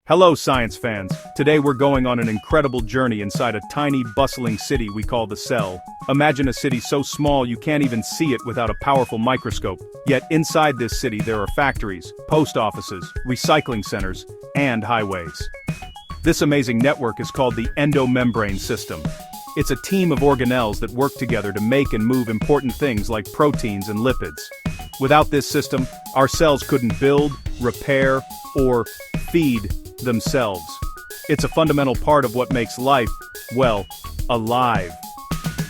Hello science fans, today we're going on an incredible journey inside a tiny, bustling city we call the cell. Imagine a city so small you can't even see it without a powerful microscope. Yet inside this city there are factories, post offices, recycling centers, and highways. This amazing network is called the Endomembrane System. It's a team of organelles that work together to make and move important things like proteins and lipids. Without this system, our cells couldn't build, repair, or feed themselves. It's a fundamental part of what makes life, well, alive.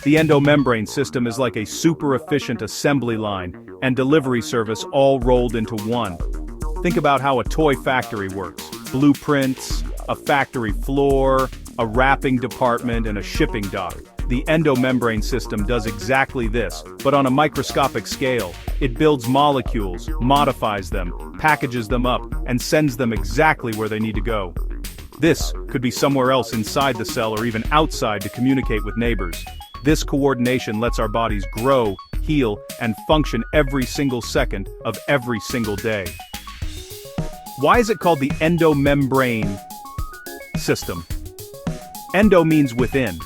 The endomembrane system is like a super efficient assembly line and delivery service all rolled into one. Think about how a toy factory works. Blueprints, a factory floor, a wrapping department, and a shipping dock. The endomembrane system does exactly this, but on a microscopic scale. It builds molecules, modifies them, packages them up, and sends them exactly where they need to go. This could be somewhere else inside the cell or even outside to communicate with neighbors. This coordination lets our bodies grow, heal, and function every single second of every single day. Why is it called the endomembrane system? Endo means within.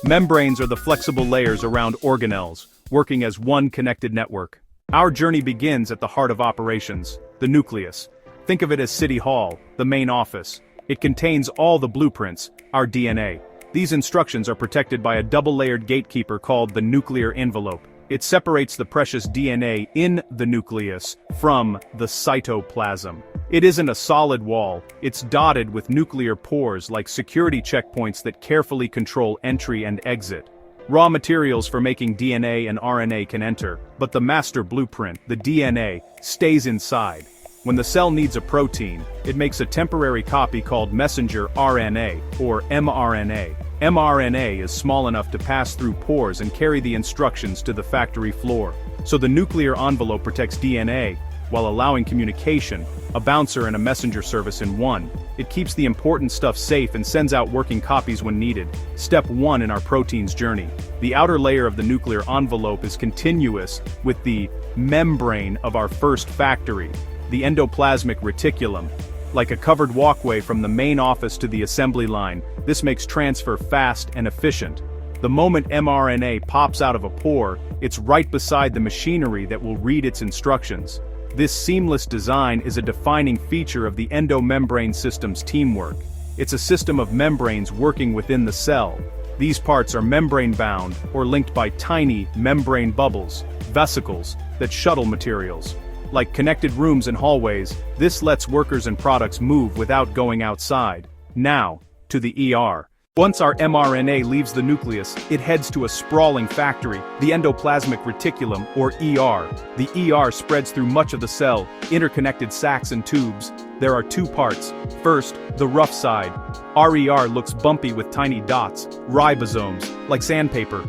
Membranes are the flexible layers around organelles, working as one connected network. Our journey begins at the heart of operations, the nucleus. Think of it as City Hall, the main office. It contains all the blueprints, our DNA. These instructions are protected by a double-layered gatekeeper called the nuclear envelope. It separates the precious DNA in the nucleus from the cytoplasm. It isn't a solid wall, it's dotted with nuclear pores like security checkpoints that carefully control entry and exit. Raw materials for making DNA and RNA can enter, but the master blueprint, the DNA, stays inside. When the cell needs a protein, it makes a temporary copy called messenger RNA, or mRNA. mRNA is small enough to pass through pores and carry the instructions to the factory floor. So the nuclear envelope protects DNA, while allowing communication, a bouncer and a messenger service in one. It keeps the important stuff safe and sends out working copies when needed. Step 1 in our protein's journey. The outer layer of the nuclear envelope is continuous with the membrane of our first factory, the endoplasmic reticulum. Like a covered walkway from the main office to the assembly line, this makes transfer fast and efficient. The moment mRNA pops out of a pore, it's right beside the machinery that will read its instructions. This seamless design is a defining feature of the endomembrane system's teamwork. It's a system of membranes working within the cell. These parts are membrane-bound or linked by tiny membrane bubbles, vesicles, that shuttle materials. Like connected rooms and hallways, this lets workers and products move without going outside. Now, to the ER. Once our mRNA leaves the nucleus, it heads to a sprawling factory, the endoplasmic reticulum, or ER. The ER spreads through much of the cell, interconnected sacs and tubes. There are two parts. First, the rough side. RER looks bumpy with tiny dots, ribosomes, like sandpaper.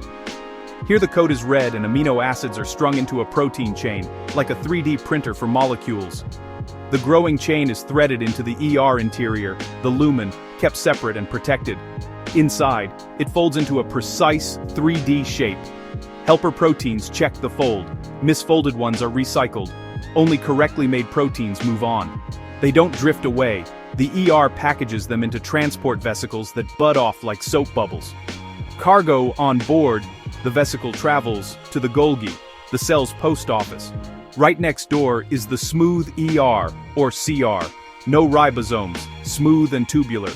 Here the code is read and amino acids are strung into a protein chain, like a 3D printer for molecules. The growing chain is threaded into the ER interior, the lumen, kept separate and protected. Inside, it folds into a precise 3D shape. Helper proteins check the fold. Misfolded ones are recycled. Only correctly made proteins move on. They don't drift away. The ER packages them into transport vesicles that bud off like soap bubbles. Cargo on board, the vesicle travels to the Golgi, the cell's post office. Right next door is the smooth ER, or CR. No ribosomes, smooth and tubular.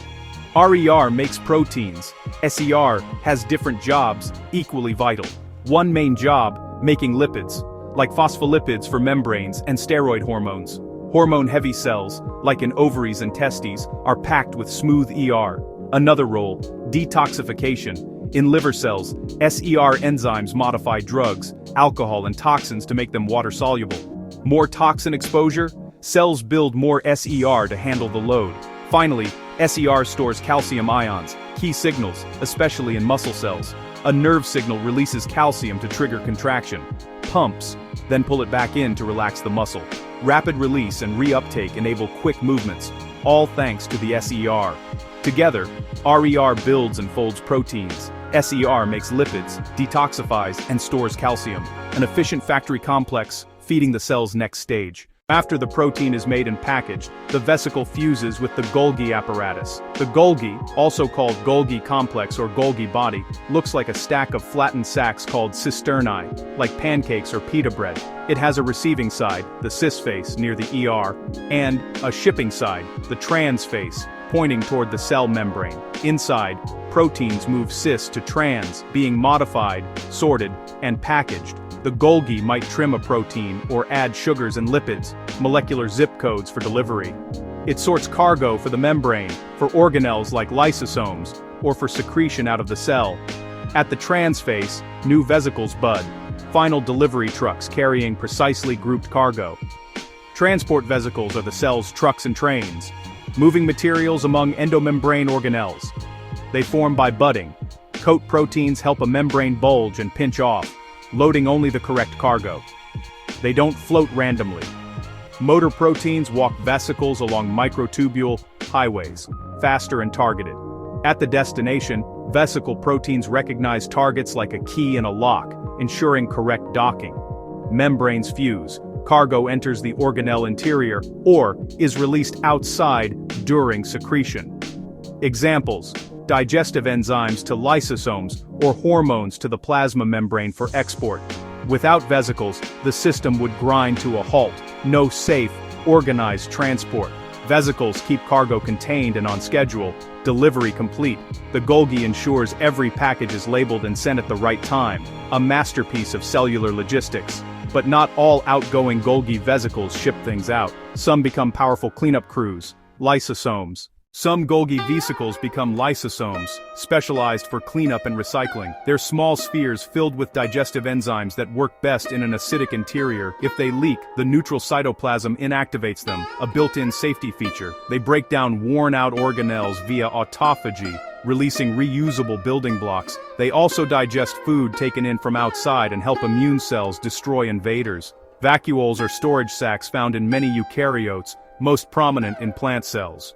RER makes proteins. SER has different jobs, equally vital. One main job, making lipids, like phospholipids for membranes and steroid hormones. Hormone-heavy cells, like in ovaries and testes, are packed with smooth ER. Another role, detoxification. In liver cells, SER enzymes modify drugs, alcohol and toxins to make them water-soluble. More toxin exposure? Cells build more SER to handle the load. Finally, SER stores calcium ions, key signals, especially in muscle cells. A nerve signal releases calcium to trigger contraction. Pumps, then pull it back in to relax the muscle. Rapid release and reuptake enable quick movements, all thanks to the SER. Together, RER builds and folds proteins. SER makes lipids, detoxifies, and stores calcium. An efficient factory complex, feeding the cell's next stage. After the protein is made and packaged, the vesicle fuses with the Golgi apparatus. The Golgi, also called Golgi complex or Golgi body, looks like a stack of flattened sacs called cisternae, like pancakes or pita bread. It has a receiving side, the cis face near the ER, and a shipping side, the trans face, pointing toward the cell membrane. Inside, proteins move cis to trans, being modified, sorted, and packaged. The Golgi might trim a protein or add sugars and lipids, molecular zip codes for delivery. It sorts cargo for the membrane, for organelles like lysosomes, or for secretion out of the cell. At the trans face, new vesicles bud, final delivery trucks carrying precisely grouped cargo. Transport vesicles are the cell's trucks and trains, moving materials among endomembrane organelles. They form by budding. Coat proteins help a membrane bulge and pinch off, loading only the correct cargo. They don't float randomly. Motor proteins walk vesicles along microtubule highways, faster and targeted. At the destination, vesicle proteins recognize targets like a key in a lock, ensuring correct docking. Membranes fuse, cargo enters the organelle interior, or is released outside during secretion. Examples: digestive enzymes to lysosomes, or hormones to the plasma membrane for export. Without vesicles, the system would grind to a halt. No safe, organized transport. Vesicles keep cargo contained and on schedule, delivery complete. The Golgi ensures every package is labeled and sent at the right time, a masterpiece of cellular logistics. But not all outgoing Golgi vesicles ship things out. Some become powerful cleanup crews, lysosomes. Some Golgi vesicles become lysosomes, specialized for cleanup and recycling. They're small spheres filled with digestive enzymes that work best in an acidic interior. If they leak, the neutral cytoplasm inactivates them, a built-in safety feature. They break down worn-out organelles via autophagy, releasing reusable building blocks. They also digest food taken in from outside and help immune cells destroy invaders. Vacuoles are storage sacs found in many eukaryotes, most prominent in plant cells.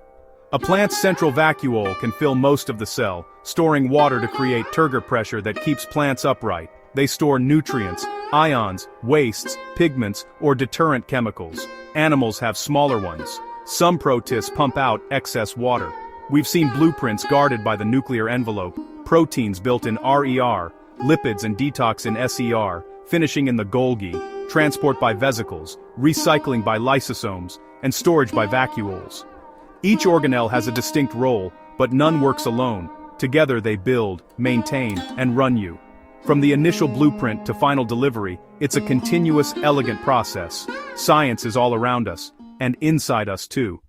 A plant's central vacuole can fill most of the cell, storing water to create turgor pressure that keeps plants upright. They store nutrients, ions, wastes, pigments, or deterrent chemicals. Animals have smaller ones. Some protists pump out excess water. We've seen blueprints guarded by the nuclear envelope, proteins built in RER, lipids and detox in SER, finishing in the Golgi, transport by vesicles, recycling by lysosomes, and storage by vacuoles. Each organelle has a distinct role, but none works alone. Together they build, maintain, and run you. From the initial blueprint to final delivery, it's a continuous, elegant process. Science is all around us, and inside us too.